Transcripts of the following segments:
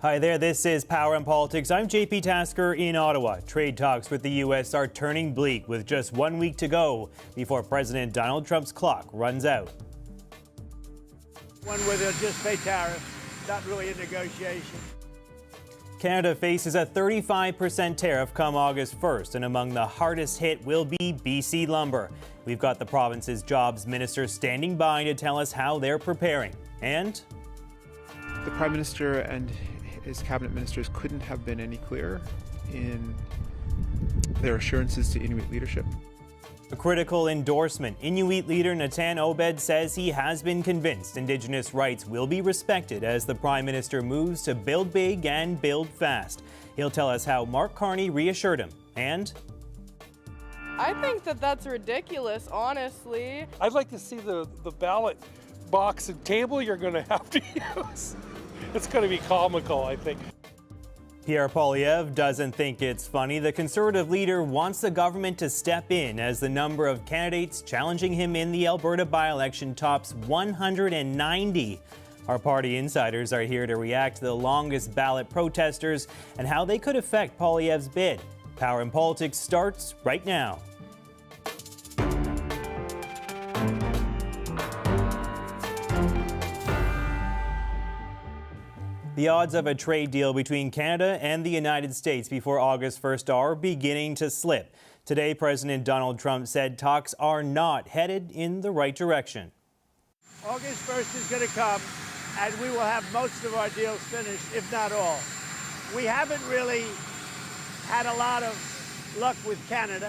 Hi there, this is Power and Politics. I'm JP Tasker in Ottawa. Trade talks with the U.S. are turning bleak with just 1 week to go before President Donald Trump's clock runs out. One where they'll just pay tariff, not really a negotiation. Canada faces a 35% tariff come August 1st, and among the hardest hit will be BC lumber. We've got the province's jobs minister standing by to tell us how they're preparing. And the Prime Minister and his cabinet ministers couldn't have been any clearer in their assurances to Inuit leadership. A critical endorsement. Inuit leader Natan Obed says he has been convinced Indigenous rights will be respected as the Prime Minister moves to build big and build fast. He'll tell us how Mark Carney reassured him. And I think that's ridiculous, honestly. I'd like to see the ballot box and table you're going to have to use. It's going to be comical, I think. Pierre Poilievre doesn't think it's funny. The Conservative leader wants the government to step in as the number of candidates challenging him in the Alberta by-election tops 190. Our party insiders are here to react to the longest ballot protesters and how they could affect Poilievre's bid. Power and Politics starts right now. The odds of a trade deal between Canada and the United States before August 1st are beginning to slip. Today, President Donald Trump said talks are not headed in the right direction. August 1st is going to come, and we will have most of our deals finished, if not all. We haven't really had a lot of luck with Canada.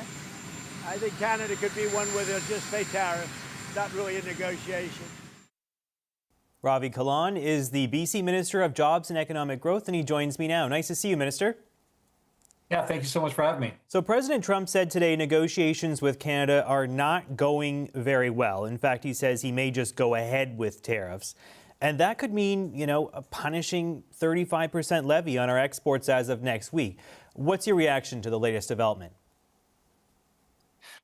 I think Canada could be one where they'll just pay tariffs, not really a negotiation. Ravi Kahlon is the BC Minister of Jobs and Economic Growth, and he joins me now. Nice to see you, Minister. Yeah, thank you so much for having me. So President Trump said today negotiations with Canada are not going very well. In fact, he says he may just go ahead with tariffs. And that could mean, a punishing 35% levy on our exports as of next week. What's your reaction to the latest development?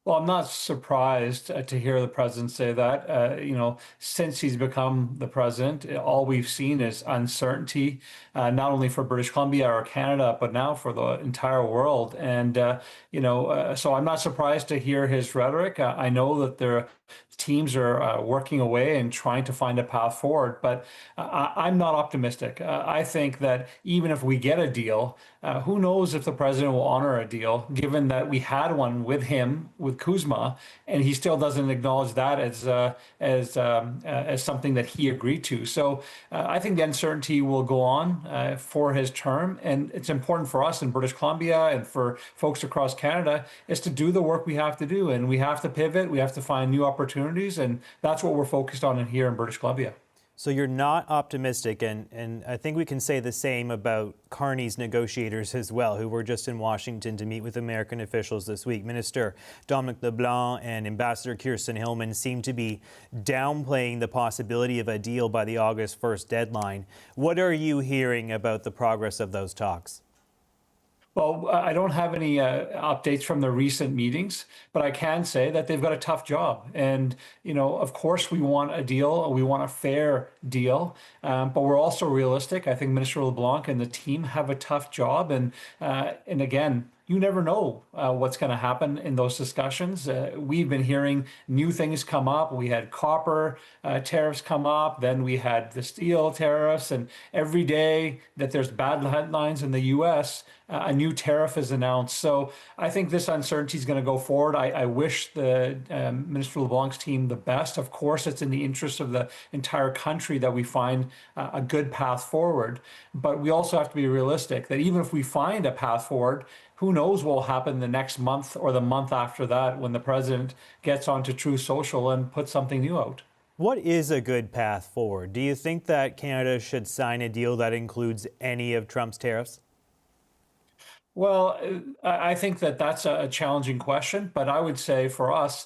Well, I'm not surprised to hear the president say that. Since he's become the president, all we've seen is uncertainty, not only for British Columbia or Canada, but now for the entire world. And, so I'm not surprised to hear his rhetoric. I know that their teams are working away and trying to find a path forward, but I'm not optimistic. I think that even if we get a deal, who knows if the president will honor a deal, given that we had one with him, with Kuzma, and he still doesn't acknowledge that as something that he agreed to. So I think the uncertainty will go on for his term, and it's important for us in British Columbia and for folks across Canada is to do the work we have to do, and we have to pivot, we have to find new opportunities, and that's what we're focused on here in British Columbia. So you're not optimistic, and I think we can say the same about Carney's negotiators as well, who were just in Washington to meet with American officials this week. Minister Dominic LeBlanc and Ambassador Kirsten Hillman seem to be downplaying the possibility of a deal by the August 1st deadline. What are you hearing about the progress of those talks? Well, I don't have any updates from the recent meetings, but I can say that they've got a tough job. And, of course, we want a deal. We want a fair deal, but we're also realistic. I think Minister LeBlanc and the team have a tough job. And again, you never know what's going to happen in those discussions. We've been hearing new things come up. We had copper tariffs come up, then we had the steel tariffs, and every day that there's bad headlines in the U.S., a new tariff is announced. So I think this uncertainty is going to go forward. I wish the Minister LeBlanc's team the best. Of course, it's in the interest of the entire country that we find a good path forward. But we also have to be realistic that even if we find a path forward, who knows what will happen the next month or the month after that when the president gets onto Truth Social and puts something new out. What is a good path forward? Do you think that Canada should sign a deal that includes any of Trump's tariffs? Well, I think that's a challenging question, but I would say for us,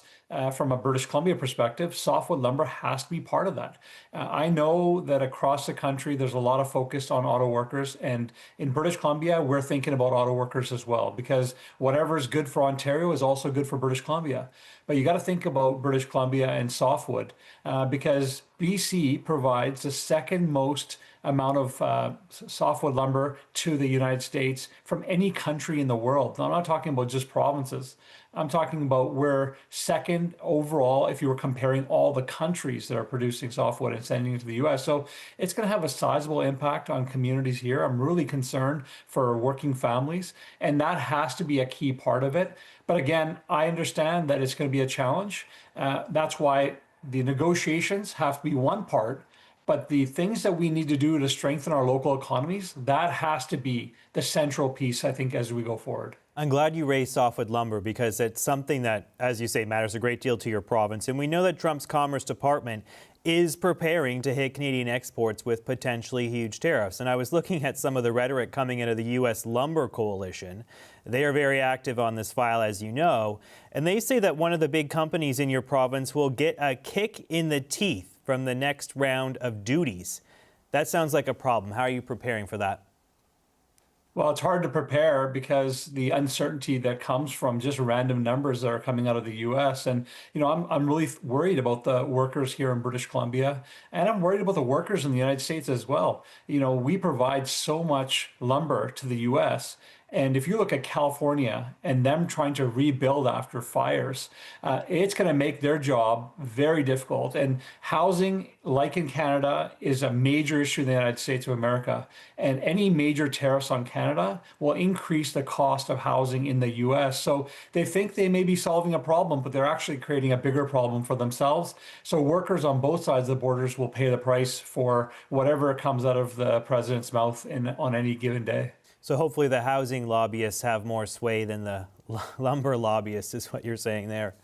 from a British Columbia perspective, softwood lumber has to be part of that. I know that across the country, there's a lot of focus on auto workers, and in British Columbia, we're thinking about auto workers as well, because whatever is good for Ontario is also good for British Columbia. But you got to think about British Columbia and softwood, because BC provides the second most amount of softwood lumber to the United States from any country in the world. Now, I'm not talking about just provinces. I'm talking about we're second overall if you were comparing all the countries that are producing softwood and sending it to the US. So it's going to have a sizable impact on communities here. I'm really concerned for working families, and that has to be a key part of it. But again, I understand that it's going to be a challenge. That's why the negotiations have to be one part. But the things that we need to do to strengthen our local economies, that has to be the central piece, I think, as we go forward. I'm glad you raised softwood lumber because it's something that, as you say, matters a great deal to your province. And we know that Trump's Commerce Department is preparing to hit Canadian exports with potentially huge tariffs. And I was looking at some of the rhetoric coming out of the U.S. Lumber Coalition. They are very active on this file, as you know. And they say that one of the big companies in your province will get a kick in the teeth from the next round of duties. That sounds like a problem. How are you preparing for that? Well, it's hard to prepare because the uncertainty that comes from just random numbers that are coming out of the U.S. And, I'm really worried about the workers here in British Columbia, and I'm worried about the workers in the United States as well. We provide so much lumber to the U.S., and if you look at California and them trying to rebuild after fires, it's going to make their job very difficult. And housing, like in Canada, is a major issue in the United States of America. And any major tariffs on Canada will increase the cost of housing in the US. So they think they may be solving a problem, but they're actually creating a bigger problem for themselves. So workers on both sides of the borders will pay the price for whatever comes out of the president's mouth on any given day. So hopefully the housing lobbyists have more sway than the lumber lobbyists, is what you're saying there.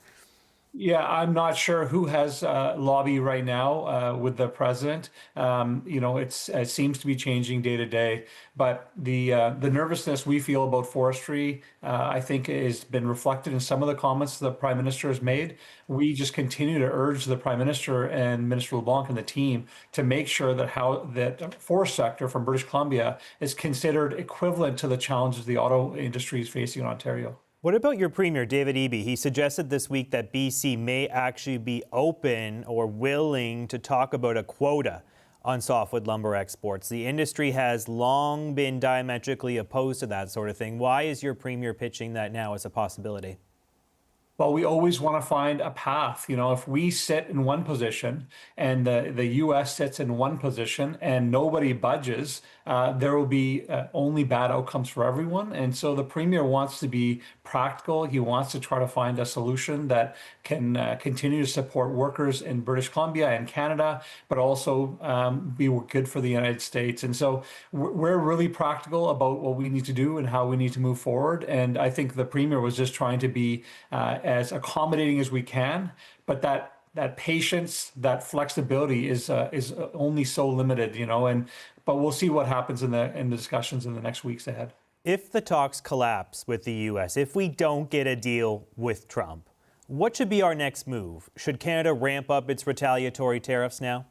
Yeah, I'm not sure who has lobby right now with the president. It seems to be changing day to day. But the nervousness we feel about forestry, I think, has been reflected in some of the comments the Prime Minister has made. We just continue to urge the Prime Minister and Minister LeBlanc and the team to make sure that forest sector from British Columbia is considered equivalent to the challenges the auto industry is facing in Ontario. What about your Premier, David Eby? He suggested this week that BC may actually be open or willing to talk about a quota on softwood lumber exports. The industry has long been diametrically opposed to that sort of thing. Why is your Premier pitching that now as a possibility? Well, we always want to find a path. If we sit in one position and the U.S. sits in one position and nobody budges, there will be only bad outcomes for everyone. And so the Premier wants to be practical. He wants to try to find a solution that can continue to support workers in British Columbia and Canada, but also be good for the United States. And so we're really practical about what we need to do and how we need to move forward. And I think the Premier was just trying to be as accommodating as we can, but that patience, that flexibility is only so limited, but we'll see what happens in the discussions in the next weeks ahead. If the talks collapse with the U.S., if we don't get a deal with Trump, what should be our next move? Should Canada ramp up its retaliatory tariffs now?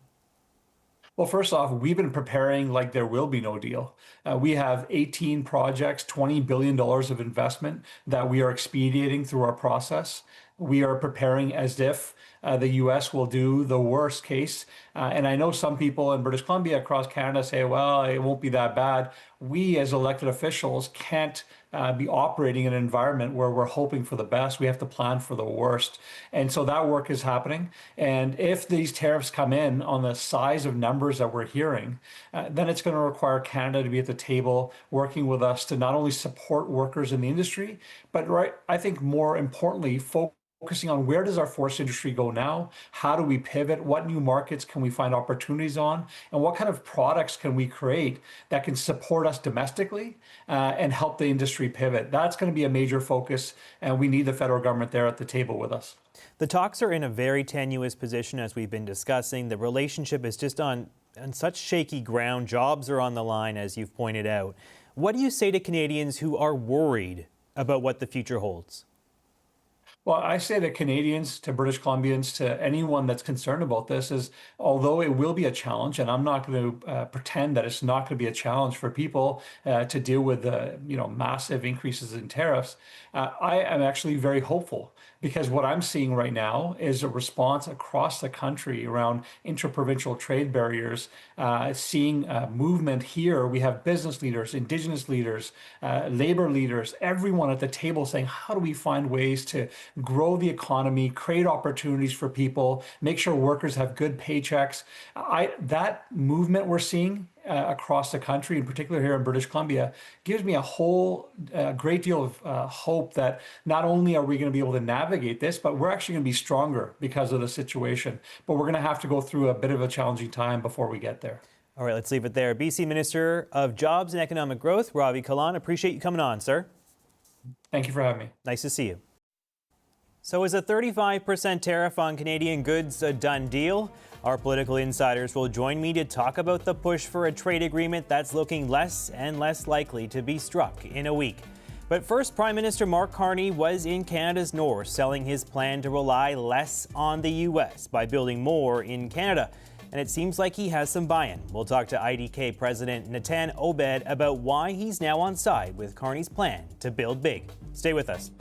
Well, first off, we've been preparing like there will be no deal. We have 18 projects, $20 billion of investment that we are expediting through our process. We are preparing as if the U.S. will do the worst case. And I know some people in British Columbia, across Canada, say, well, it won't be that bad. We as elected officials can't be operating in an environment where we're hoping for the best. We have to plan for the worst. And so that work is happening. And if these tariffs come in on the size of numbers that we're hearing, then it's going to require Canada to be at the table working with us to not only support workers in the industry, but I think more importantly, focusing on where does our forest industry go now? How do we pivot? What new markets can we find opportunities on? And what kind of products can we create that can support us domestically and help the industry pivot? That's going to be a major focus, and we need the federal government there at the table with us. The talks are in a very tenuous position, as we've been discussing. The relationship is just on such shaky ground. Jobs are on the line, as you've pointed out. What do you say to Canadians who are worried about what the future holds? Well, I say to Canadians, to British Columbians, to anyone that's concerned about this is, although it will be a challenge, and I'm not going to pretend that it's not going to be a challenge for people to deal with massive increases in tariffs, I am actually very hopeful because what I'm seeing right now is a response across the country around interprovincial trade barriers, seeing movement here. We have business leaders, Indigenous leaders, labor leaders, everyone at the table saying, how do we find ways to grow the economy, create opportunities for people, make sure workers have good paychecks. That movement we're seeing across the country, in particular here in British Columbia, gives me a whole great deal of hope that not only are we going to be able to navigate this, but we're actually going to be stronger because of the situation. But we're going to have to go through a bit of a challenging time before we get there. All right, let's leave it there. BC Minister of Jobs and Economic Growth, Ravi Kahlon, appreciate you coming on, sir. Thank you for having me. Nice to see you. So is a 35% tariff on Canadian goods a done deal? Our political insiders will join me to talk about the push for a trade agreement that's looking less and less likely to be struck in a week. But first, Prime Minister Mark Carney was in Canada's north, selling his plan to rely less on the U.S. by building more in Canada. And it seems like he has some buy-in. We'll talk to IDK President Natan Obed about why he's now on side with Carney's plan to build big. Stay with us.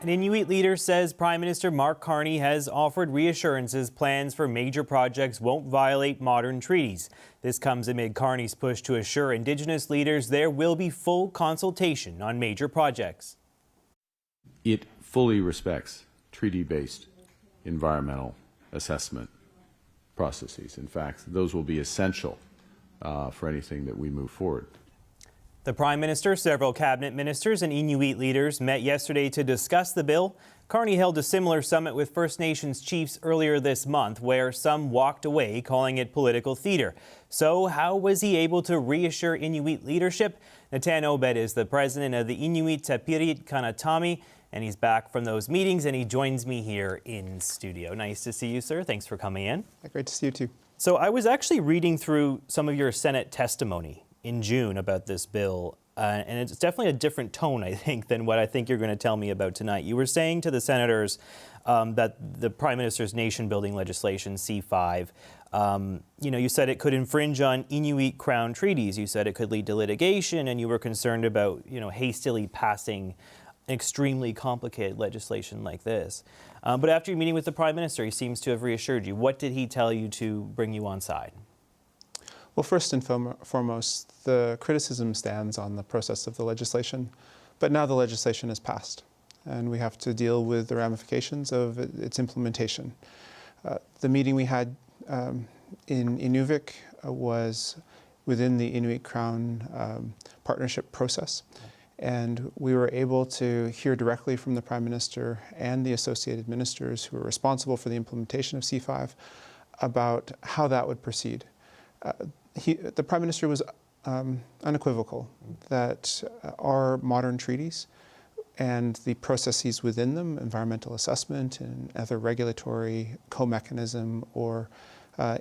An Inuit leader says Prime Minister Mark Carney has offered reassurances plans for major projects won't violate modern treaties. This comes amid Carney's push to assure Indigenous leaders there will be full consultation on major projects. It fully respects treaty-based environmental assessment processes. In fact, those will be essential for anything that we move forward. The Prime Minister, several cabinet ministers and Inuit leaders met yesterday to discuss the bill. Carney held a similar summit with First Nations chiefs earlier this month, where some walked away calling it political theater. So how was he able to reassure Inuit leadership? Natan Obed is the president of the Inuit Tapiriit Kanatami, and he's back from those meetings, and he joins me here in studio. Nice to see you, sir. Thanks for coming in. Great to see you too. So I was actually reading through some of your Senate testimony in June about this bill, and it's definitely a different tone, I think, than what I think you're going to tell me about tonight. You were saying to the senators that the Prime Minister's nation-building legislation, C5, you said it could infringe on Inuit Crown treaties. You said it could lead to litigation, and you were concerned about, hastily passing extremely complicated legislation like this. But after your meeting with the Prime Minister, he seems to have reassured you. What did he tell you to bring you on side? Well, first and foremost, the criticism stands on the process of the legislation, but now the legislation is passed, and we have to deal with the ramifications of its implementation. The meeting we had in Inuvik was within the Inuit Crown partnership process, and we were able to hear directly from the Prime Minister and the associated ministers who were responsible for the implementation of C5 about how that would proceed. The Prime Minister was unequivocal that our modern treaties and the processes within them, environmental assessment and other regulatory co-mechanism or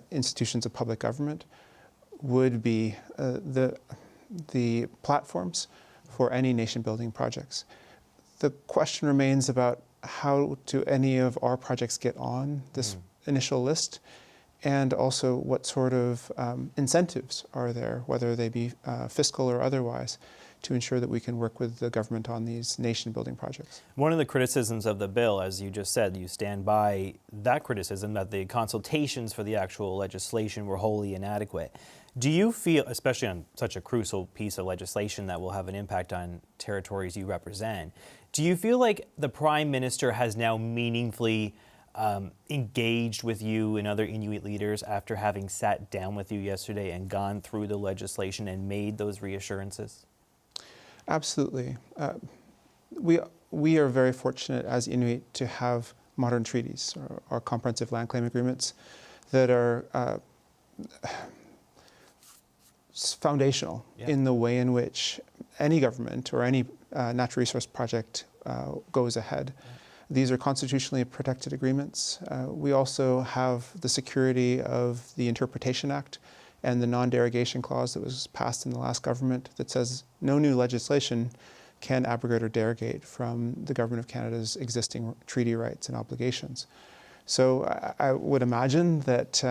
institutions of public government, would be the platforms for any nation-building projects. The question remains about how do any of our projects get on this initial list, and also what sort of incentives are there, whether they be fiscal or otherwise, to ensure that we can work with the government on these nation-building projects. One of the criticisms of the bill, as you just said, you stand by that criticism that the consultations for the actual legislation were wholly inadequate. Do you feel, especially on such a crucial piece of legislation that will have an impact on territories you represent, do you feel like the Prime Minister has now meaningfully engaged with you and other Inuit leaders after having sat down with you yesterday and gone through the legislation and made those reassurances? Absolutely. We are very fortunate as Inuit to have modern treaties, or comprehensive land claim agreements, that are foundational in the way in which any government or any natural resource project goes ahead. These are constitutionally protected agreements. We also have the security of the Interpretation Act and the non-derogation clause that was passed in the last government that says no new legislation can abrogate or derogate from the Government of Canada's existing treaty rights and obligations. So I would imagine that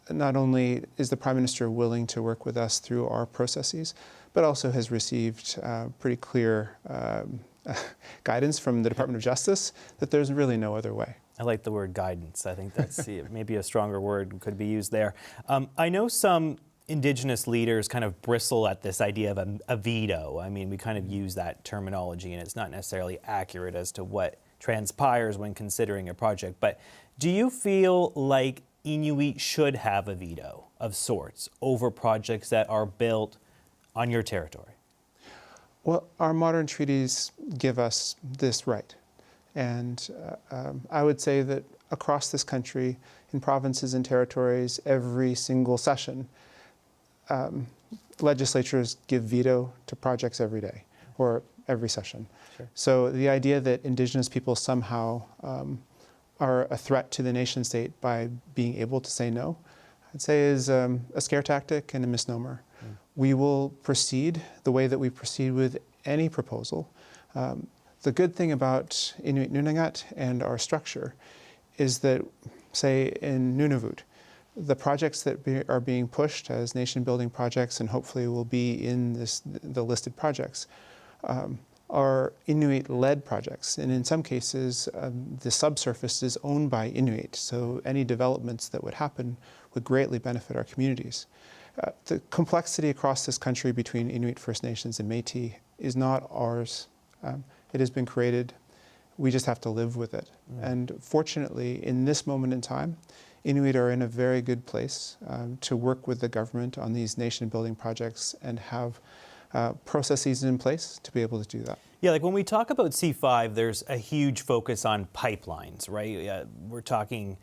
not only is the Prime Minister willing to work with us through our processes, but also has received pretty clear guidance from the Department of Justice that there's really no other way. I like the word guidance. I think that's maybe a stronger word could be used there. I know some Indigenous leaders kind of bristle at this idea of a veto. I mean, we kind of use that terminology, and it's not necessarily accurate as to what transpires when considering a project. But do you feel like Inuit should have a veto of sorts over projects that are built on your territory? Well, our modern treaties give us this right. And I would say that across this country, in provinces and territories, every single session, legislatures give veto to projects every day or every session. Sure. So the idea that Indigenous people somehow are a threat to the nation state by being able to say no, I'd say is a scare tactic and a misnomer. We will proceed the way that we proceed with any proposal. The good thing about Inuit Nunangat and our structure is that, say, in Nunavut, the projects that are being pushed as nation-building projects and hopefully will be in the listed projects are Inuit-led projects, and in some cases, the subsurface is owned by Inuit, so any developments that would happen would greatly benefit our communities. The complexity across this country between Inuit, First Nations, and Métis is not ours. It has been created. We just have to live with it. And fortunately, in this moment in time, Inuit are in a very good place to work with the government on these nation-building projects and have processes in place to be able to do that. Yeah, like when we talk about C5, there's a huge focus on pipelines, right? We're talking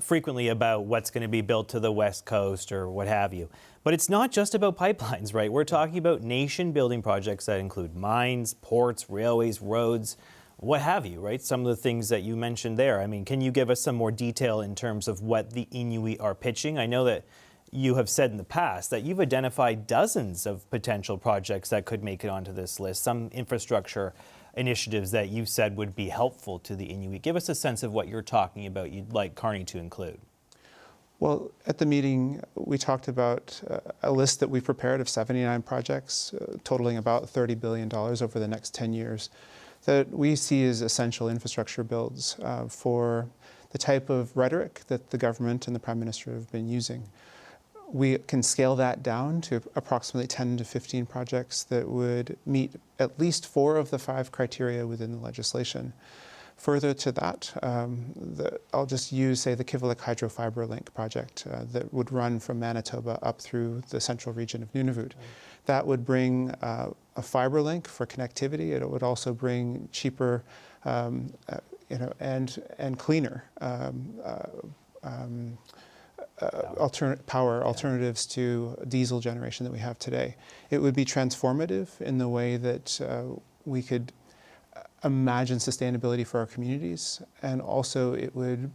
frequently about what's going to be built to the West Coast or what have you. But it's not just about pipelines, right? We're talking about nation-building projects that include mines, ports, railways, roads, what have you, right? Some of the things that you mentioned there. I mean, can you give us some more detail in terms of what the Inuit are pitching? I know that you have said in the past that you've identified dozens of potential projects that could make it onto this list, some infrastructure initiatives that you said would be helpful to the Inuit. Give us a sense of what you're talking about you'd like Carney to include. Well, at the meeting, we talked about a list that we prepared of 79 projects, totaling about $30 billion over the next 10 years, that we see as essential infrastructure builds for the type of rhetoric that the government and the Prime Minister have been using. We can scale that down to approximately 10 to 15 projects that would meet at least 4 of the 5 criteria within the legislation. Further to that, I'll just use, say, the Kivalliq Hydrofiber Link project that would run from Manitoba up through the central region of Nunavut. That would bring a fiber link for connectivity. It would also bring cheaper, and cleaner alternatives to diesel generation that we have today. It would be transformative in the way that we could imagine sustainability for our communities, and also it would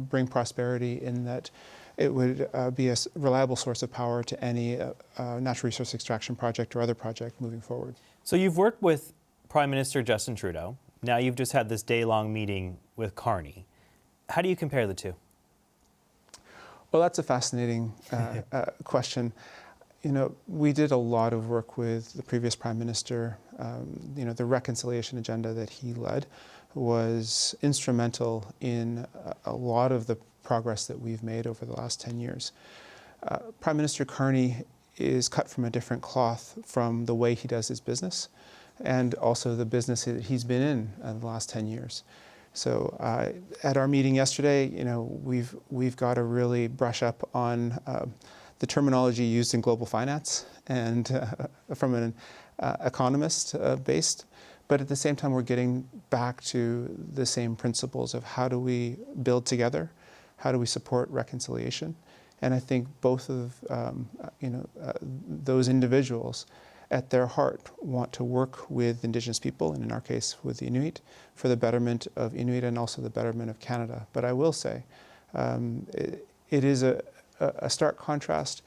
bring prosperity in that it would be a reliable source of power to any natural resource extraction project or other project moving forward. So you've worked with Prime Minister Justin Trudeau. Now you've just had this day-long meeting with Carney. How do you compare the two? Well, that's a fascinating question. You know, we did a lot of work with the previous Prime Minister. You know, the reconciliation agenda that he led was instrumental in a lot of the progress that we've made over the last 10 years. Prime Minister Carney is cut from a different cloth from the way he does his business, and also the business that he's been in the last 10 years. So at our meeting yesterday, you know, we've got to really brush up on the terminology used in global finance and from an economist based, but at the same time we're getting back to the same principles of how do we build together, how do we support reconciliation, and I think both of those individuals at their heart want to work with Indigenous people, and in our case with the Inuit, for the betterment of Inuit and also the betterment of Canada. But I will say, it is a stark contrast,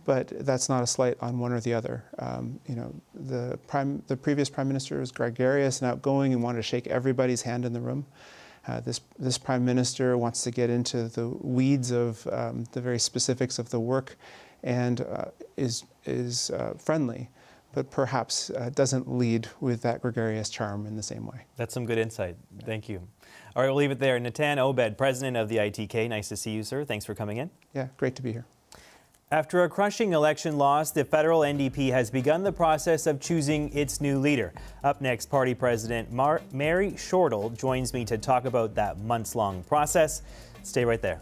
but that's not a slight on one or the other. You know, the previous Prime Minister was gregarious and outgoing and wanted to shake everybody's hand in the room. This Prime Minister wants to get into the weeds of the very specifics of the work and is friendly, but perhaps doesn't lead with that gregarious charm in the same way. That's some good insight. Thank you. All right, we'll leave it there. Natan, Obed, President of the ITK. Nice to see you, sir. Thanks for coming in. Yeah, great to be here. After a crushing election loss, the federal NDP has begun the process of choosing its new leader. Up next, Party President Mary Shortall joins me to talk about that months-long process. Stay right there.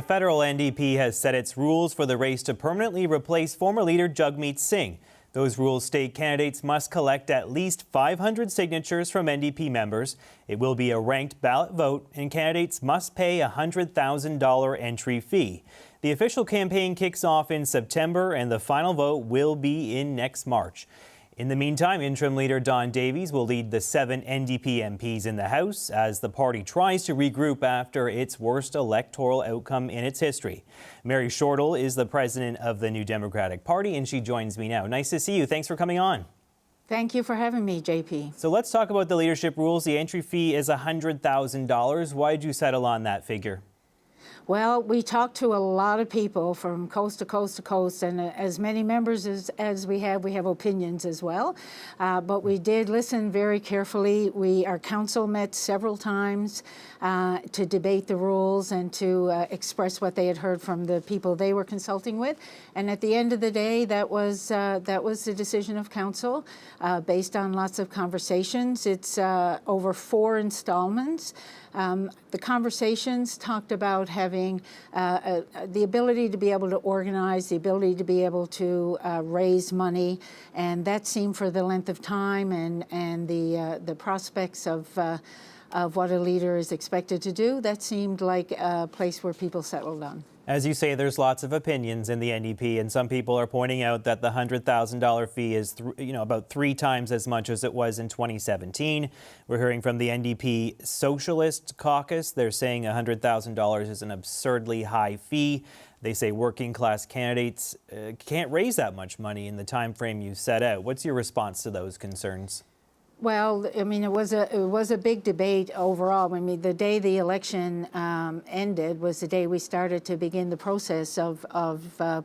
The federal NDP has set its rules for the race to permanently replace former leader Jagmeet Singh. Those rules state candidates must collect at least 500 signatures from NDP members. It will be a ranked ballot vote, and candidates must pay a $100,000 entry fee. The official campaign kicks off in September, and the final vote will be in next March. In the meantime, interim leader Don Davies will lead the 7 NDP MPs in the House as the party tries to regroup after its worst electoral outcome in its history. Mary Shortall is the president of the New Democratic Party, and she joins me now. Nice to see you. Thanks for coming on. Thank you for having me, JP. So let's talk about the leadership rules. The entry fee is $100,000. Why did you settle on that figure? Well, we talked to a lot of people from coast to coast to coast, and as many members as we have opinions as well. But we did listen very carefully. Our council met several times to debate the rules and to express what they had heard from the people they were consulting with. And at the end of the day, that was the decision of council based on lots of conversations. It's over 4 installments. The conversations talked about having the ability to be able to organize, the ability to be able to raise money, and that seemed for the length of time and the prospects of what a leader is expected to do, that seemed like a place where people settled on. As you say, there's lots of opinions in the NDP, and some people are pointing out that the $100,000 fee is, about 3 times as much as it was in 2017. We're hearing from the NDP Socialist Caucus. They're saying $100,000 is an absurdly high fee. They say working class candidates can't raise that much money in the time frame you set out. What's your response to those concerns? Well, I mean, it was a big debate overall. I mean, the day the election ended was the day we started to begin the process of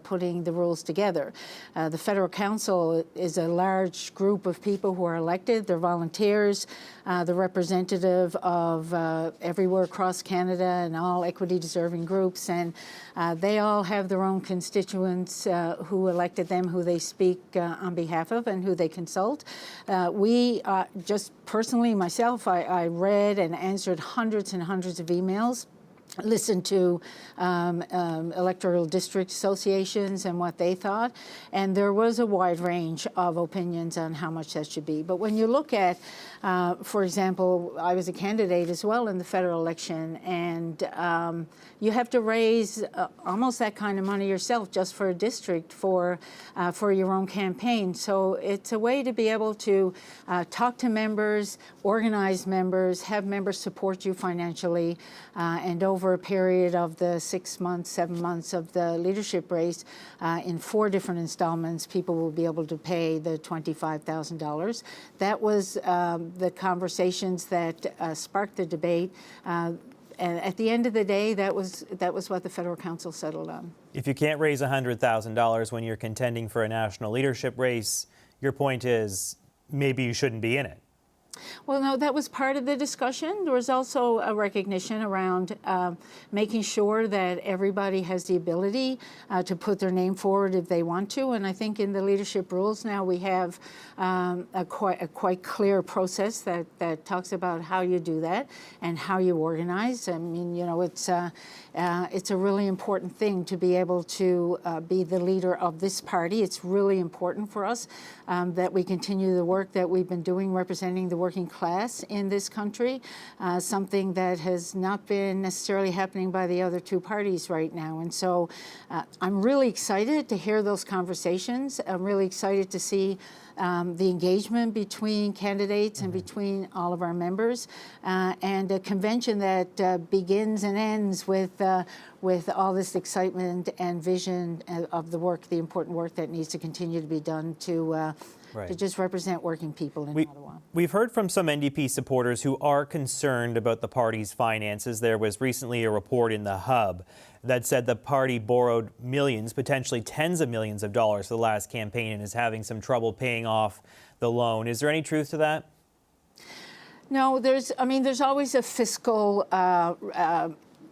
putting the rules together. The Federal Council is a large group of people who are elected. They're volunteers, the representative of everywhere across Canada and all equity-deserving groups, and they all have their own constituents who elected them, who they speak on behalf of, and who they consult. Just personally, myself, I read and answered hundreds and hundreds of emails, listened to electoral district associations and what they thought, and there was a wide range of opinions on how much that should be. But when you look at, for example, I was a candidate as well in the federal election, and you have to raise almost that kind of money yourself just for a district for your own campaign. So it's a way to be able to talk to members, organize members, have members support you financially, and over a period of the 6 months, 7 months of the leadership race, in 4 different installments, people will be able to pay the $25,000. That was the conversations that sparked the debate. And at the end of the day, that was what the Federal Council settled on. If you can't raise $100,000 when you're contending for a national leadership race, your point is maybe you shouldn't be in it. Well, no, that was part of the discussion. There was also a recognition around making sure that everybody has the ability to put their name forward if they want to. And I think in the leadership rules now we have a quite clear process that talks about how you do that and how you organize. I mean, it's a really important thing to be able to be the leader of this party. It's really important for us that we continue the work that we've been doing representing the working class in this country, something that has not been necessarily happening by the other 2 parties right now. And so I'm really excited to hear those conversations. I'm really excited to see the engagement between candidates and between all of our members, and a convention that begins and ends with all this excitement and vision of the work, the important work that needs to continue to be done to just represent working people in Ottawa. We've heard from some NDP supporters who are concerned about the party's finances. There was recently a report in The Hub that said the party borrowed millions, potentially tens of millions of dollars for the last campaign and is having some trouble paying off the loan. Is there any truth to that? No, there's always a fiscal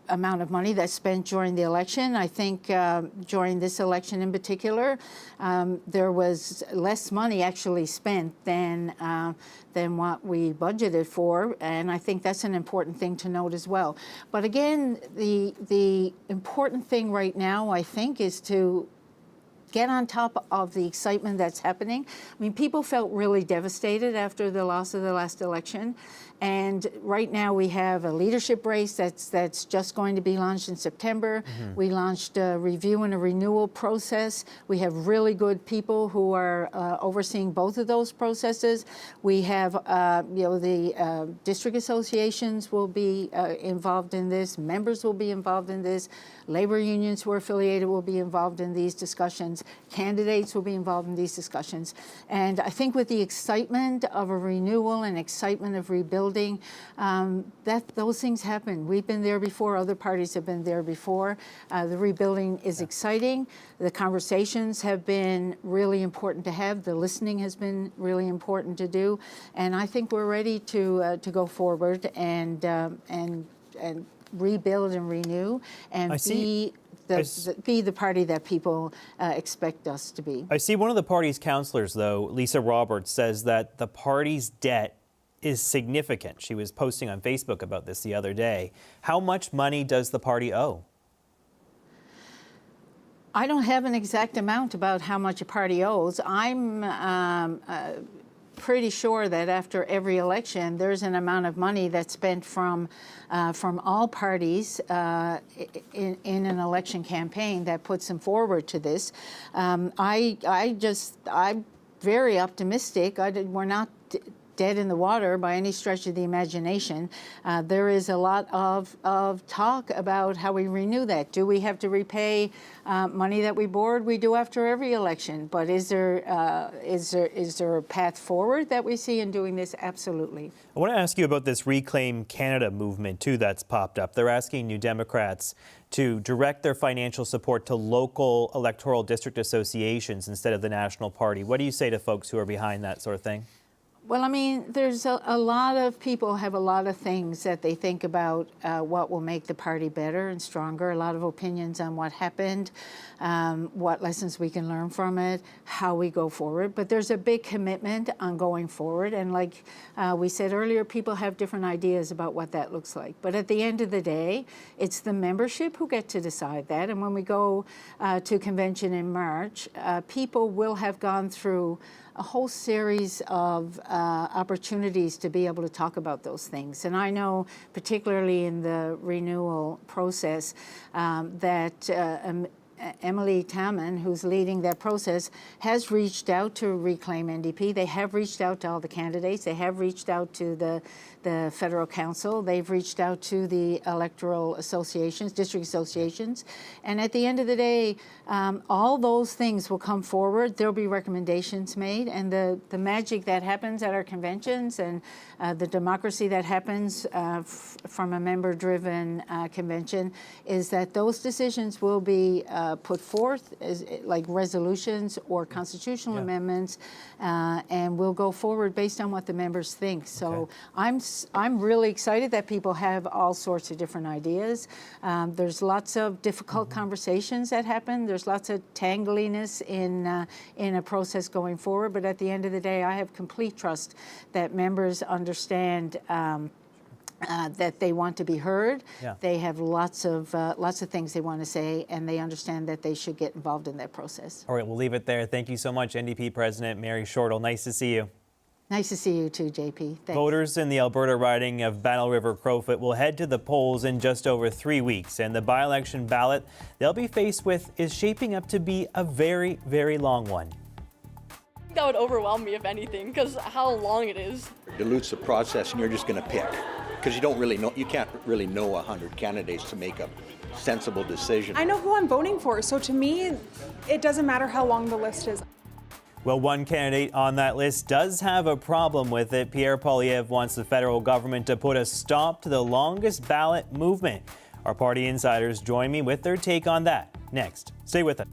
amount of money that's spent during the election. I think during this election in particular, there was less money actually spent than what we budgeted for, and I think that's an important thing to note as well. But again, the important thing right now, I think, is to get on top of the excitement that's happening. I mean, people felt really devastated after the loss of the last election. And right now we have a leadership race that's just going to be launched in September. Mm-hmm. We launched a review and a renewal process. We have really good people who are overseeing both of those processes. We have, the district associations will be involved in this. Members will be involved in this. Labor unions who are affiliated will be involved in these discussions. Candidates will be involved in these discussions. And I think with the excitement of a renewal and excitement of rebuilding, those things happen. We've been there before. Other parties have been there before. The rebuilding is exciting. The conversations have been really important to have. The listening has been really important to do. And I think we're ready to go forward and rebuild and renew and be the party that people expect us to be. I see one of the party's councillors, though, Lisa Roberts, says that the party's debt is significant. She was posting on Facebook about this the other day. How much money does the party owe? I don't have an exact amount about how much a party owes. I'm pretty sure that after every election, there's an amount of money that's spent from all parties in an election campaign that puts them forward to this. I'm very optimistic. We're not dead in the water by any stretch of the imagination. There is a lot of talk about how we renew that. Do we have to repay money that we borrowed? We do after every election. But is there a path forward that we see in doing this? Absolutely. I want to ask you about this Reclaim Canada movement, too, that's popped up. They're asking New Democrats to direct their financial support to local electoral district associations instead of the national party. What do you say to folks who are behind that sort of thing? Well, I mean, there's a lot of people have a lot of things that they think about what will make the party better and stronger, a lot of opinions on what happened, what lessons we can learn from it, how we go forward. But there's a big commitment on going forward. And like we said earlier, people have different ideas about what that looks like. But at the end of the day, it's the membership who get to decide that. And when we go to convention in March, people will have gone through a whole series of opportunities to be able to talk about those things. And I know, particularly in the renewal process, that Emily Taman, who's leading that process, has reached out to Reclaim NDP. They have reached out to all the candidates. They have reached out to the federal council. They've reached out to the electoral associations, district associations. And at the end of the day, all those things will come forward. There'll be recommendations made. And the magic that happens at our conventions and the democracy that happens from a member-driven convention is that those decisions will be put forth as like resolutions or constitutional amendments, and we'll go forward based on what the members think. So I'm really excited that people have all sorts of different ideas. There's lots of difficult conversations that happen. There's lots of tangliness in a process going forward. But at the end of the day, I have complete trust that members understand that they want to be heard. Yeah. They have lots of things they want to say, and they understand that they should get involved in that process. All right, we'll leave it there. Thank you so much, NDP President Mary Shortall. Nice to see you. Nice to see you too, JP. Thanks. Voters in the Alberta riding of Battle River Crowfoot will head to the polls in just over 3 weeks, and the by-election ballot they'll be faced with is shaping up to be a very, very long one. That would overwhelm me, if anything, because how long it is. It dilutes the process, and you're just going to pick, because you don't really know. You can't really know 100 candidates to make a sensible decision. I know who I'm voting for, so to me, it doesn't matter how long the list is. Well, one candidate on that list does have a problem with it. Pierre Poilievre wants the federal government to put a stop to the longest ballot movement. Our party insiders join me with their take on that next. Stay with us.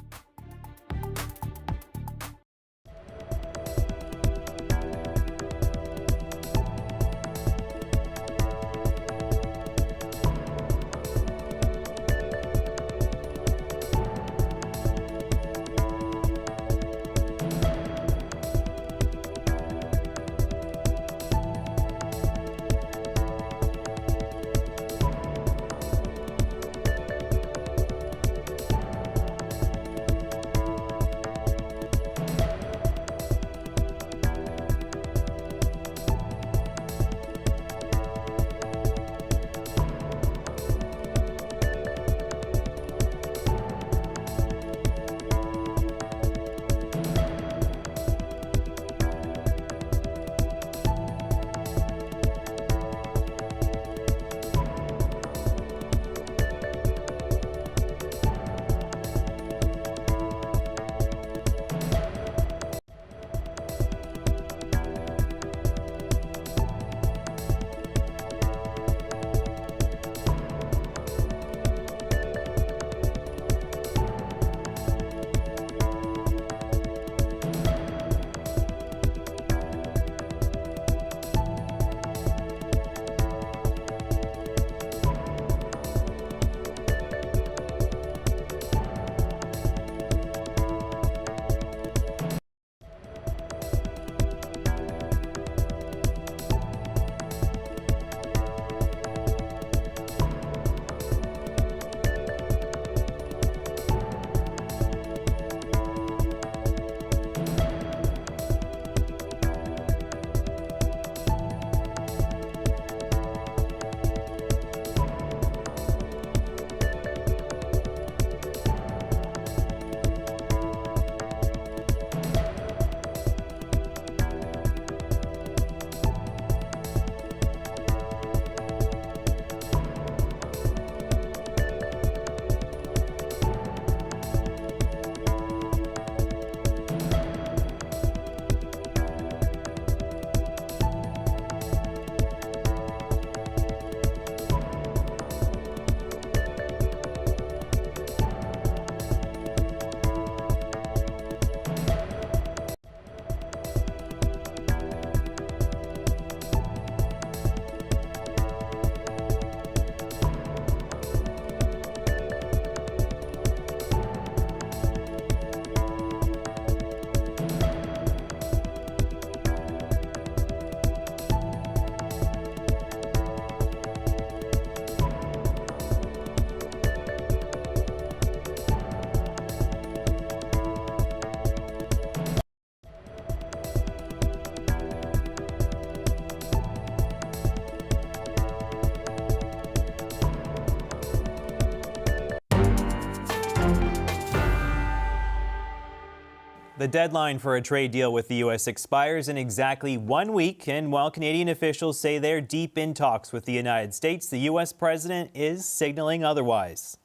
The deadline for a trade deal with the U.S. expires in exactly 1 week, and while Canadian officials say they're deep in talks with the United States, the U.S. president is signaling otherwise.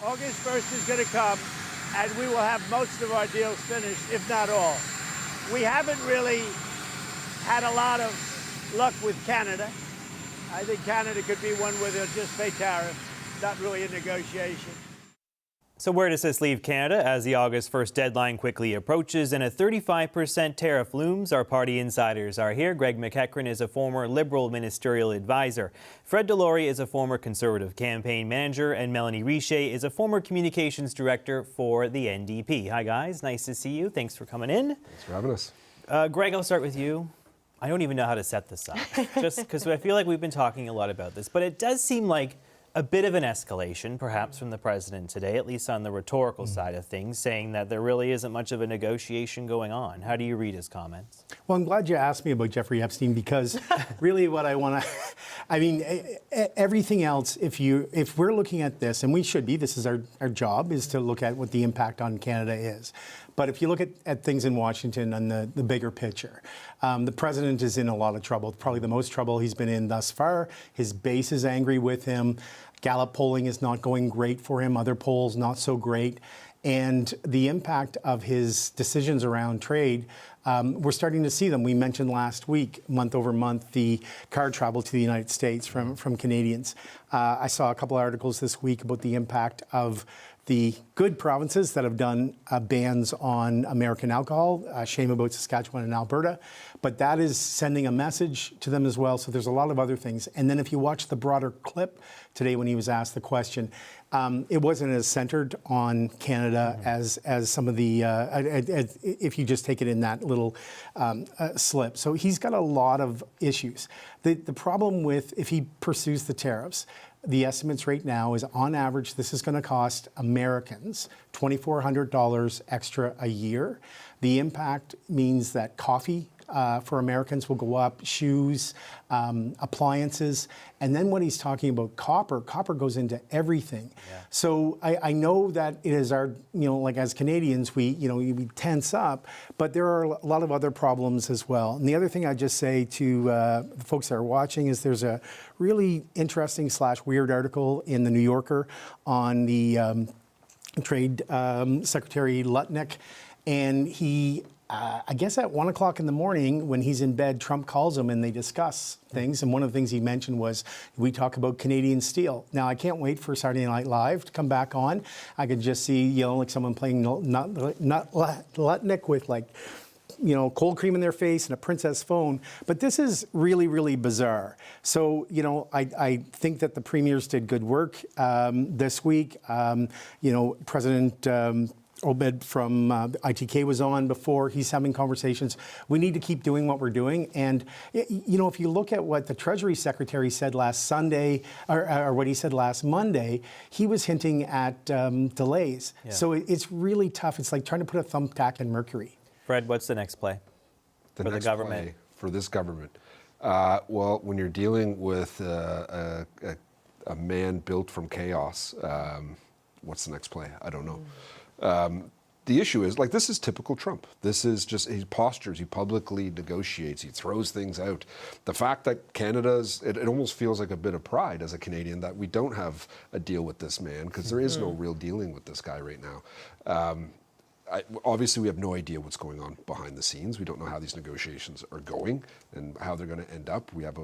August 1st is going to come, and we will have most of our deals finished, if not all. We haven't really had a lot of luck with Canada. I think Canada could be one where they'll just pay tariffs, not really a negotiation. So where does this leave Canada as the August 1st deadline quickly approaches and a 35% tariff looms? Our party insiders are here. Greg McEachran is a former Liberal ministerial advisor. Fred Delory is a former Conservative campaign manager, and Melanie Richer is a former communications director for the NDP. Hi guys, nice to see you. Thanks for coming in. Thanks for having us. Greg, I'll start with you. I don't even know how to set this up, just because I feel like we've been talking a lot about this, but it does seem like a bit of an escalation, perhaps, from the president today, at least on the rhetorical side of things, saying that there really isn't much of a negotiation going on. How do you read his comments? Well, I'm glad you asked me about Jeffrey Epstein, because really what I want to, I mean, everything else, if we're looking at this, and we should be, this is our job, is to look at what the impact on Canada is. But if you look at things in Washington and the bigger picture, the president is in a lot of trouble, probably the most trouble he's been in thus far. His base is angry with him. Gallup polling is not going great for him. Other polls not so great. And the impact of his decisions around trade, we're starting to see them. We mentioned last week, month over month, the car travel to the United States from Canadians. I saw a couple articles this week about the impact of the good provinces that have done bans on American alcohol. Shame about Saskatchewan and Alberta. But that is sending a message to them as well. So there's a lot of other things. And then if you watch the broader clip today when he was asked the question, it wasn't as centered on Canada as some of the, if you just take it in that little slip. So he's got a lot of issues. The problem with, if he pursues the tariffs, the estimates right now is, on average, this is going to cost Americans $2,400 extra a year. The impact means that coffee for Americans will go up, shoes, appliances. And then when he's talking about copper goes into everything. Yeah. So I know that it is our, like as Canadians, we tense up, but there are a lot of other problems as well. And the other thing I just say to the folks that are watching is there's a really interesting / weird article in the New Yorker on the Trade Secretary Lutnick, and he, I guess at 1 o'clock in the morning when he's in bed, Trump calls him and they discuss things. And one of the things he mentioned was, we talk about Canadian steel. Now, I can't wait for Saturday Night Live to come back on. I could just see, like someone playing Lutnick with cold cream in their face and a princess phone. But this is really, really bizarre. So, I think that the premiers did good work this week. President Obed from ITK was on before. He's having conversations. We need to keep doing what we're doing. And, if you look at what the Treasury Secretary said last Sunday, or what he said last Monday, he was hinting at delays. Yeah. So it's really tough. It's like trying to put a thumbtack in Mercury. Fred, what's the next play for the government? Play for this government? Well, when you're dealing with a man built from chaos, what's the next play? I don't know. The issue is, this is typical Trump. This is just, he postures, he publicly negotiates, he throws things out. The fact that Canada's, it almost feels like a bit of pride as a Canadian that we don't have a deal with this man, because there is no real dealing with this guy right now. Obviously, we have no idea what's going on behind the scenes. We don't know how these negotiations are going and how they're going to end up. We have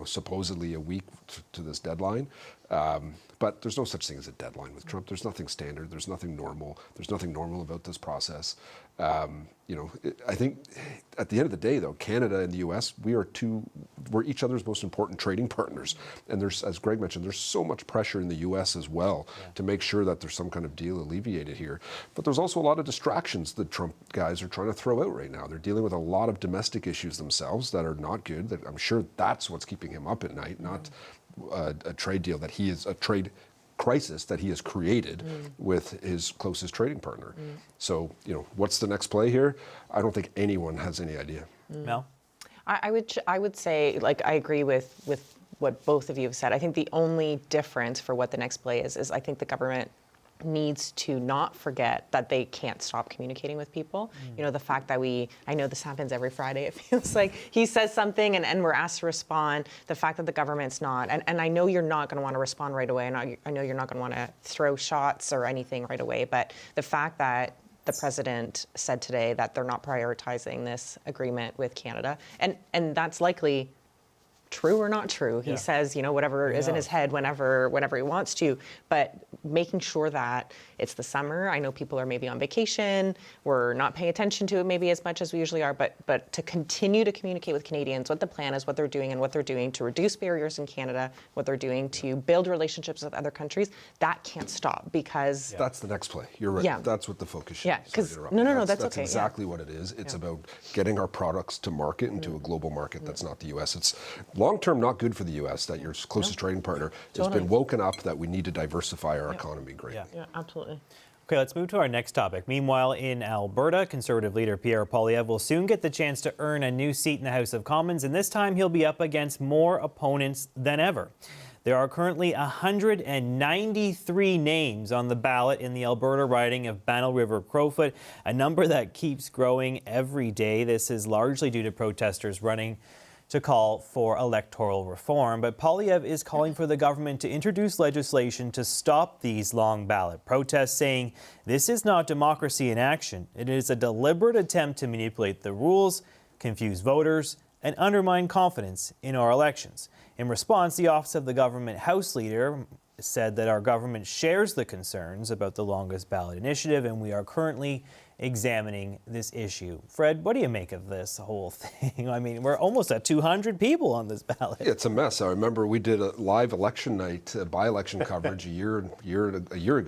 supposedly a week to this deadline, but there's no such thing as a deadline with Trump. There's nothing standard. There's nothing normal. There's nothing normal about this process. I think at the end of the day, though, Canada and the U.S., we're each other's most important trading partners. And there's, as Greg mentioned, there's so much pressure in the U.S. as well to make sure that there's some kind of deal alleviated here. But there's also a lot of distractions that Trump guys are trying to throw out right now. They're dealing with a lot of domestic issues themselves that are not good. That I'm sure that's what's keeping him up at night, not a trade deal that he is, a trade crisis that he has created with his closest trading partner. So, what's the next play here? I don't think anyone has any idea. Mel? I would say, I agree with what both of you have said. I think the only difference for what the next play is I think the government needs to not forget that they can't stop communicating with people. You know, the fact that I know this happens every Friday, it feels like he says something and we're asked to respond. The fact that the government's not, and I know you're not going to want to respond right away, and I know you're not going to want to throw shots or anything right away, but the fact that the president said today that they're not prioritizing this agreement with Canada, and that's likely true or not true. He says, you know, whatever is in his head whenever he wants to, but making sure that it's the summer. I know people are maybe on vacation. We're not paying attention to it maybe as much as we usually are, but to continue to communicate with Canadians what the plan is, what they're doing, and what they're doing to reduce barriers in Canada, what they're doing to build relationships with other countries, that can't stop because... That's the next play. You're right. Yeah. That's what the focus should be. Yeah, because... No, that's okay. That's exactly what it is. It's about getting our products to market into a global market that's not the U.S. It's long-term not good for the U.S. that your closest trading partner has been woken up that we need to diversify our economy. Great. Yeah, absolutely. Okay, let's move to our next topic. Meanwhile, in Alberta, Conservative leader Pierre Poilievre will soon get the chance to earn a new seat in the House of Commons, and this time he'll be up against more opponents than ever. There are currently 193 names on the ballot in the Alberta riding of Battle River Crowfoot, a number that keeps growing every day. This is largely due to protesters running to call for electoral reform, but Poilievre is calling for the government to introduce legislation to stop these long ballot protests, saying this is not democracy in action. It is a deliberate attempt to manipulate the rules, confuse voters, and undermine confidence in our elections. In response, the Office of the Government House Leader said that our government shares the concerns about the longest ballot initiative, and we are currently examining this issue. Fred, what do you make of this whole thing? I mean, we're almost at 200 people on this ballot. It's a mess. I remember we did a live election night, by-election coverage over a year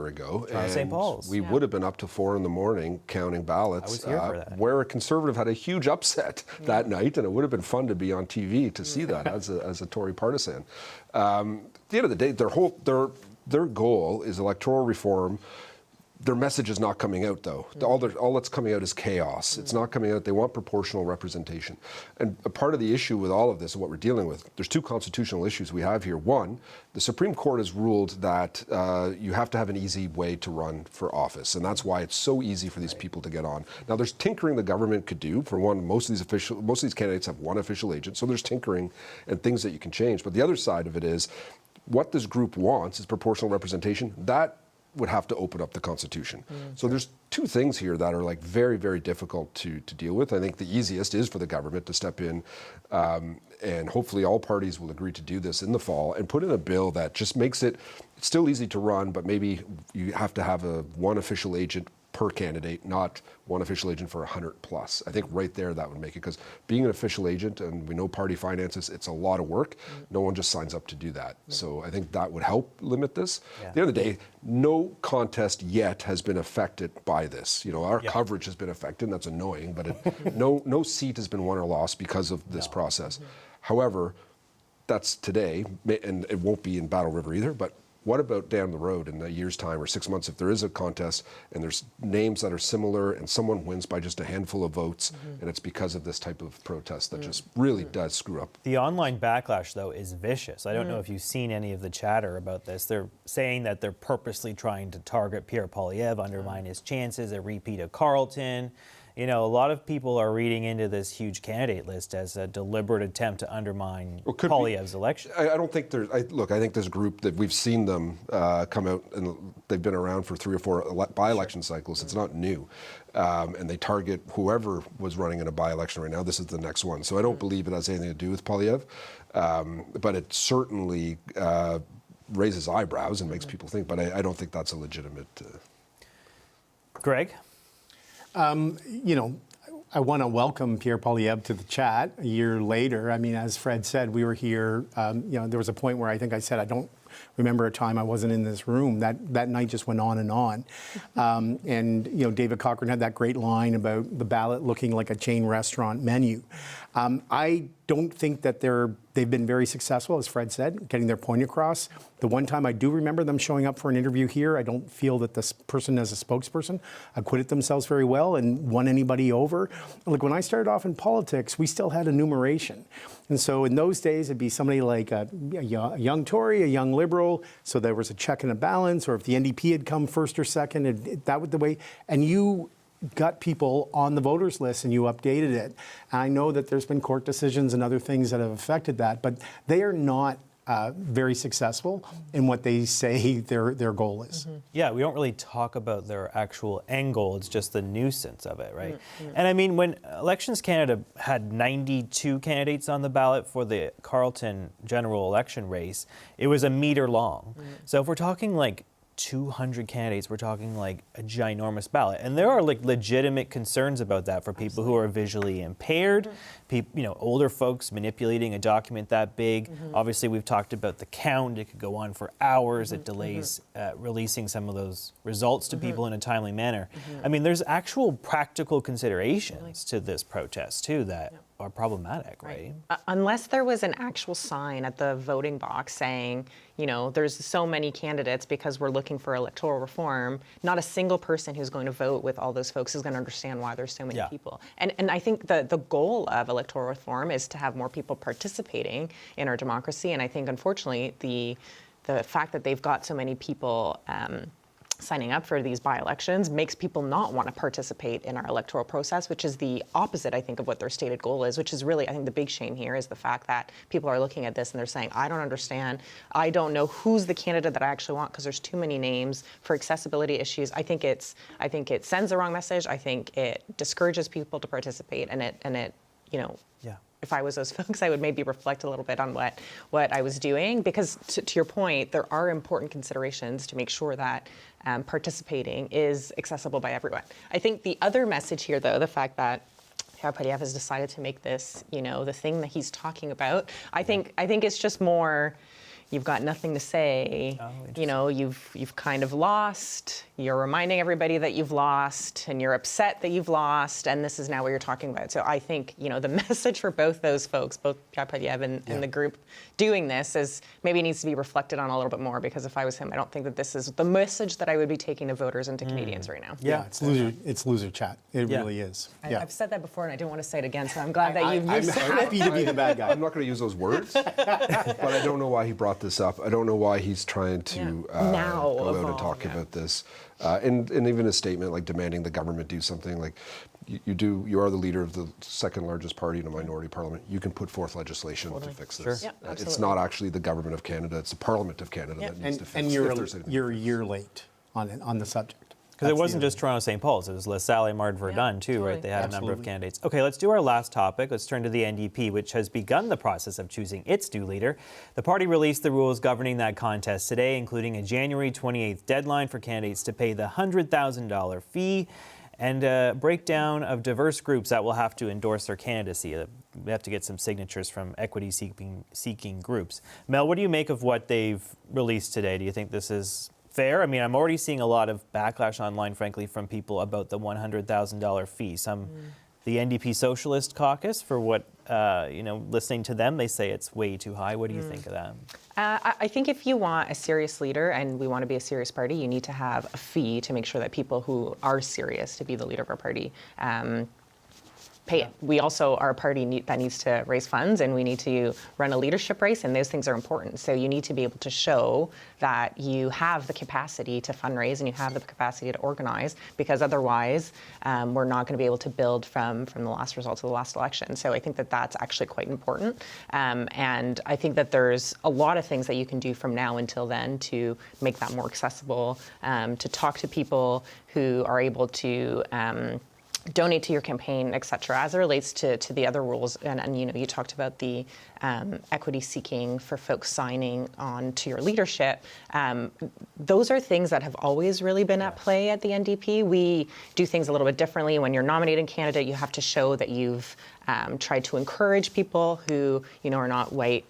ago. And St. Paul's. We would have been up to 4 a.m. counting ballots. I was here for that. Where a Conservative had a huge upset that night, and it would have been fun to be on TV to see that as a Tory partisan. At the end of the day, their goal is electoral reform. Their message is not coming out, though. All that's coming out is chaos. It's not coming out. They want proportional representation. And a part of the issue with all of this, what we're dealing with, there's 2 constitutional issues we have here. One, the Supreme Court has ruled that you have to have an easy way to run for office, and that's why it's so easy for these people to get on. Now, there's tinkering the government could do. For one, most of these candidates have one official agent, so there's tinkering and things that you can change. But the other side of it is, what this group wants is proportional representation. That would have to open up the Constitution. So there's 2 things here that are like very, very difficult to deal with. I think the easiest is for the government to step in, and hopefully all parties will agree to do this in the fall and put in a bill that just makes it still easy to run, but maybe you have to have one official agent per candidate, not one official agent for 100 plus. I think right there that would make it, because being an official agent, and we know party finances, it's a lot of work. No one just signs up to do that. So I think that would help limit this. At the end of the day, no contest yet has been affected by this. You know, our coverage has been affected, and that's annoying, but no seat has been won or lost because of this process. However, that's today, and it won't be in Battle River either, but what about down the road in a year's time or 6 months if there is a contest and there's names that are similar and someone wins by just a handful of votes and it's because of this type of protest that just really does screw up? The online backlash, though, is vicious. I don't know if you've seen any of the chatter about this. They're saying that they're purposely trying to target Pierre Poilievre, undermine his chances, a repeat of Carleton. You know, a lot of people are reading into this huge candidate list as a deliberate attempt to undermine Poilievre's election. I don't think there's... I think this group, that we've seen them come out, and they've been around for 3 or 4 by-election cycles. It's not new. And they target whoever was running in a by-election right now. This is the next one. So I don't believe it has anything to do with Poilievre. But it certainly raises eyebrows and makes people think. But I don't think that's a legitimate... Greg? You know, I want to welcome Pierre Poilievre to the chat a year later. I mean, as Fred said, we were here. You know, there was a point where I think I said, I don't remember a time I wasn't in this room. That night just went on and on. And, you know, David Cochrane had that great line about the ballot looking like a chain restaurant menu. I don't think that they're they've been very successful, as Fred said, getting their point across. The one time I do remember them showing up for an interview here, I don't feel that this person as a spokesperson acquitted themselves very well and won anybody over. Like when I started off in politics, we still had enumeration. And so in those days, it'd be somebody like a young Tory, a young Liberal, so there was a check and a balance, or if the NDP had come first or second, that was the way. And you got people on the voters list and you updated it. And I know that there's been court decisions and other things that have affected that, but they are not very successful in what they say their goal is. Yeah, we don't really talk about their actual end goal. It's just the nuisance of it, right? And I mean, when Elections Canada had 92 candidates on the ballot for the Carleton general election race, it was a meter long. So if we're talking like 200 candidates, we're talking like a ginormous ballot. And there are like legitimate concerns about that for people who are visually impaired, people, older folks manipulating a document that big. Obviously, we've talked about the count. It could go on for hours. It delays releasing some of those results to people in a timely manner. I mean, there's actual practical considerations to this protest too that are problematic, right? Unless there was an actual sign at the voting box saying, there's so many candidates because we're looking for electoral reform, not a single person who's going to vote with all those folks is going to understand why there's so many people. And I think the goal of electoral reform is to have more people participating in our democracy. And I think, unfortunately, the fact that they've got so many people signing up for these by-elections makes people not want to participate in our electoral process, which is the opposite, I think, of what their stated goal is, which is really, I think, the big shame here is the fact that people are looking at this and they're saying, I don't understand. I don't know who's the candidate that I actually want because there's too many names for accessibility issues. I think it sends the wrong message. I think it discourages people to participate, and it if I was those folks, I would maybe reflect a little bit on what I was doing, because to your point, there are important considerations to make sure that participating is accessible by everyone. I think the other message here, though, the fact that Tapiriit has decided to make this, the thing that he's talking about, I think it's just more, you've got nothing to say, you've kind of lost, you're reminding everybody that you've lost, and you're upset that you've lost, and this is now what you're talking about. So I think, the message for both those folks, both Tapiriit and the group doing this, is maybe needs to be reflected on a little bit more, because if I was him, I don't think that this is the message that I would be taking to voters and to Canadians right now. Yeah, it's loser chat. It really is. I've said that before, and I didn't want to say it again, so I'm glad that you've said it. I'm happy to be the bad guy. I'm not going to use those words, but I don't know why he brought this up. I don't know why he's trying to go out and talk about this. And even a statement like demanding the government do something, like you are the leader of the second largest party in a minority parliament. You can put forth legislation to fix this. It's not actually the government of Canada, it's the Parliament of Canada that needs to fix it. And you're a year late on the subject. Because it wasn't just Toronto St. Paul's, it was La Salle et Marde Verdun too, right? They had a number of candidates. Okay, let's do our last topic. Let's turn to the NDP, which has begun the process of choosing its new leader. The party released the rules governing that contest today, including a January 28th deadline for candidates to pay the $100,000 fee and a breakdown of diverse groups that will have to endorse their candidacy. They have to get some signatures from equity-seeking groups. Mel, what do you make of what they've released today? Do you think this is fair? I mean, I'm already seeing a lot of backlash online, frankly, from people about the $100,000 fee. The NDP Socialist Caucus, for what, listening to them, they say it's way too high. What do you think of that? I think if you want a serious leader, and we want to be a serious party, you need to have a fee to make sure that people who are serious to be the leader of our party pay it. We also are a party that needs to raise funds, and we need to run a leadership race, and those things are important. So you need to be able to show that you have the capacity to fundraise and you have the capacity to organize, because otherwise we're not going to be able to build from the last results of the last election. So I think that that's actually quite important. And I think that there's a lot of things that you can do from now until then to make that more accessible, to talk to people who are able to donate to your campaign, et cetera. As it relates to the other rules, and you talked about the equity seeking for folks signing on to your leadership. Those are things that have always really been at play at the NDP. We do things a little bit differently. When you're nominating a candidate, you have to show that you've tried to encourage people who are not white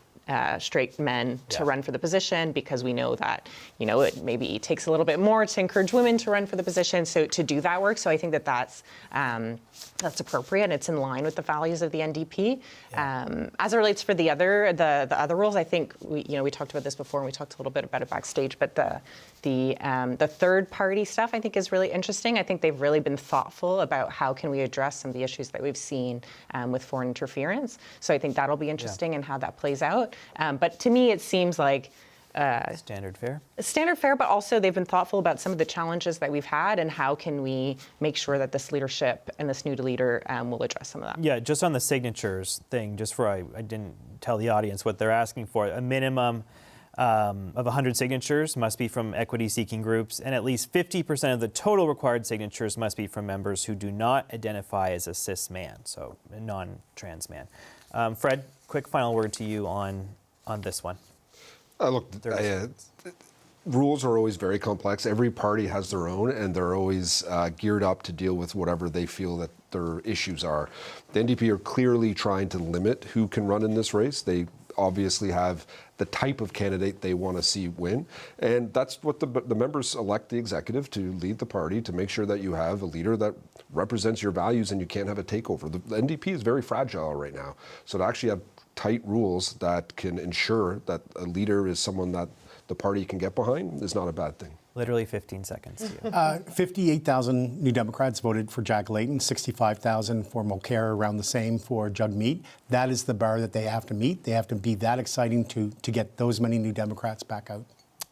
straight men to run for the position, because we know that, it maybe takes a little bit more to encourage women to run for the position, so to do that work. So I think that that's appropriate, and it's in line with the values of the NDP. As it relates for the other rules, I think we talked about this before, and we talked a little bit about it backstage, but the third party stuff I think is really interesting. I think they've really been thoughtful about how can we address some of the issues that we've seen with foreign interference. So I think that'll be interesting in how that plays out. But to me, it seems like standard fare, but also they've been thoughtful about some of the challenges that we've had, and how can we make sure that this leadership and this new leader will address some of that. Yeah, just on the signatures thing, I didn't tell the audience what they're asking for. A minimum of 100 signatures must be from equity-seeking groups, and at least 50% of the total required signatures must be from members who do not identify as a cis man, so a non-trans man. Fred, quick final word to you on this one. Look, rules are always very complex. Every party has their own, and they're always geared up to deal with whatever they feel that their issues are. The NDP are clearly trying to limit who can run in this race. They obviously have the type of candidate they want to see win, and that's what the members elect the executive to lead the party, to make sure that you have a leader that represents your values and you can't have a takeover. The NDP is very fragile right now, so to actually have tight rules that can ensure that a leader is someone that the party can get behind is not a bad thing. Literally 15 seconds to you. 58,000 New Democrats voted for Jack Layton, 65,000 for Mulcair, around the same for Jagmeet. That is the bar that they have to meet. They have to be that exciting to get those many New Democrats back out.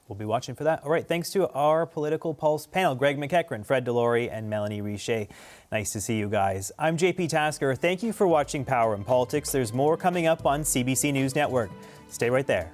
We'll be watching for that. All right, thanks to our Political Pulse panel, Greg McEachran, Fred Delory, and Melanie Richer. Nice to see you guys. I'm JP Tasker. Thank you for watching Power in Politics. There's more coming up on CBC News Network. Stay right there.